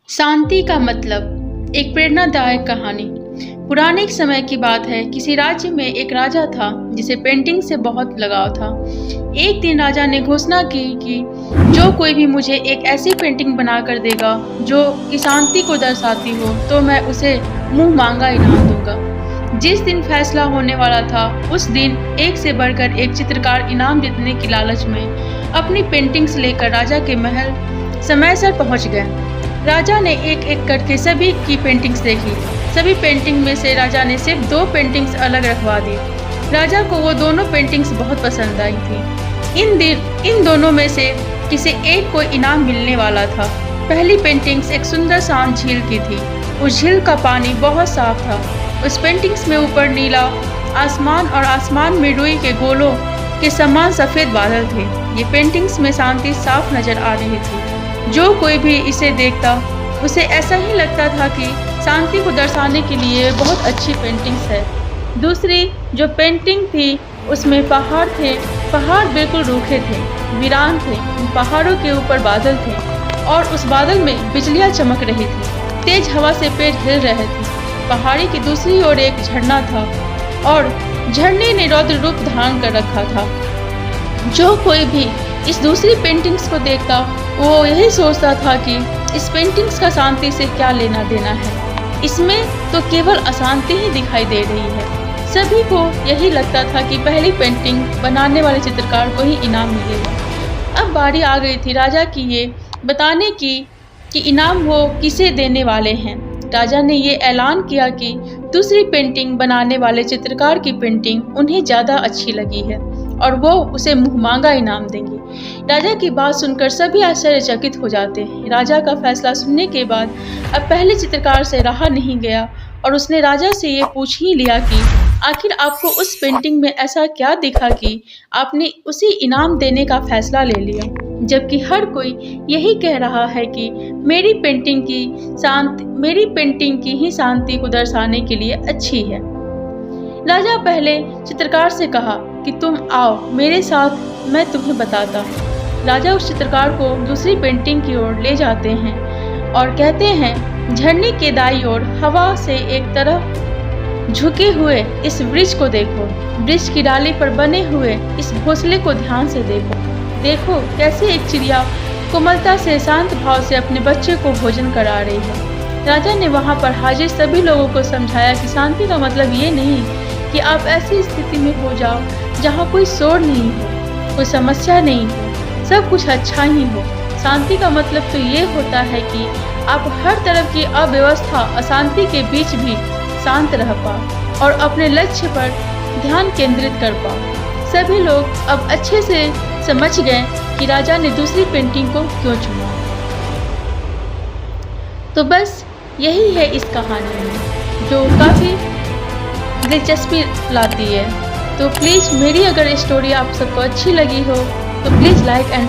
शांति का मतलब एक प्रेरणादायक कहानी। पुराने एक समय की बात है। किसी राज्य में एक राजा था जिसे पेंटिंग से बहुत लगाव था। एक दिन राजा ने घोषणा की कि जो कोई भी मुझे एक ऐसी पेंटिंग बना कर देगा जो कि शांति को दर्शाती हो तो मैं उसे मुंह मांगा इनाम दूंगा। जिस दिन फैसला होने वाला था उस दिन एक से बढ़कर एक चित्रकार इनाम जीतने की लालच में अपनी पेंटिंग्स लेकर राजा के महल समय से पहुंच गए। राजा ने एक एक करके सभी की पेंटिंग्स देखी। सभी पेंटिंग में से राजा ने सिर्फ 2 पेंटिंग्स अलग रखवा दी। राजा को वो दोनों पेंटिंग्स बहुत पसंद आई थी। इन दोनों में से किसी एक को इनाम मिलने वाला था। पहली पेंटिंग्स एक सुंदर शांत झील की थी। उस झील का पानी बहुत साफ था। उस पेंटिंग्स में ऊपर नीला आसमान और आसमान में रुई के गोलों के समान सफ़ेद बादल थे। ये पेंटिंग्स में शांति साफ नजर आ रही थी। जो कोई भी इसे देखता उसे ऐसा ही लगता था कि शांति को दर्शाने के लिए बहुत अच्छी पेंटिंग्स है। दूसरी जो पेंटिंग थी उसमें पहाड़ थे। पहाड़ बिल्कुल रूखे थे, वीरान थे। पहाड़ों के ऊपर बादल थे और उस बादल में बिजलियां चमक रही थी। तेज हवा से पेड़ हिल रहे थे। पहाड़ी की दूसरी ओर एक झरना था और झरने ने रौद्र रूप धारण कर रखा था। जो कोई भी इस दूसरी पेंटिंग्स को देखता वो यही सोचता था कि इस पेंटिंग्स का शांति से क्या लेना देना है। इसमें तो केवल अशांति ही दिखाई दे रही है। सभी को यही लगता था कि पहली पेंटिंग बनाने वाले चित्रकार को ही इनाम मिलेगा। अब बारी आ गई थी राजा की ये बताने की कि इनाम वो किसे देने वाले हैं। राजा ने ये ऐलान किया कि दूसरी पेंटिंग बनाने वाले चित्रकार की पेंटिंग उन्हें ज़्यादा अच्छी लगी है और वो उसे मुँहमांगा इनाम देंगे। राजा की बात सुनकर सभी आश्चर्यचकित हो जाते हैं। राजा का फैसला सुनने के बाद अब पहले चित्रकार से रहा नहीं गया और उसने राजा से ये पूछ ही लिया कि आखिर आपको उस पेंटिंग में ऐसा क्या दिखा कि आपने उसे इनाम देने का फैसला ले लिया, जबकि हर कोई यही कह रहा है कि मेरी पेंटिंग की ही शांति को दर्शाने के लिए अच्छी है। राजा पहले चित्रकार से कहा कि तुम आओ मेरे साथ, मैं तुम्हें बताता हूँ। राजा उस चित्रकार को दूसरी पेंटिंग की ओर ले जाते हैं और कहते हैं झरने के दाईं ओर हवा से एक तरफ झुके हुए इस वृक्ष को देखो। वृक्ष की डाली पर बने हुए इस घोंसले को ध्यान से देखो। देखो कैसे एक चिड़िया कोमलता से शांत भाव से अपने बच्चे को भोजन करा रही है। राजा ने वहाँ पर हाजिर सभी लोगों को समझाया कि शांति का मतलब ये नहीं कि आप ऐसी स्थिति में हो जाओ जहाँ कोई शोर नहीं हो, कोई समस्या नहीं हो, सब कुछ अच्छा ही हो। शांति का मतलब तो ये होता है कि आप हर तरफ की अव्यवस्था अशांति के बीच भी शांत रह पाओ और अपने लक्ष्य पर ध्यान केंद्रित कर पाओ। सभी लोग अब अच्छे से समझ गए कि राजा ने दूसरी पेंटिंग को क्यों चुना। तो बस यही है इस कहानी में जो काफ़ी दिलचस्पी लाती है। तो प्लीज़ मेरी अगर स्टोरी आप सबको अच्छी लगी हो तो प्लीज़ लाइक एंड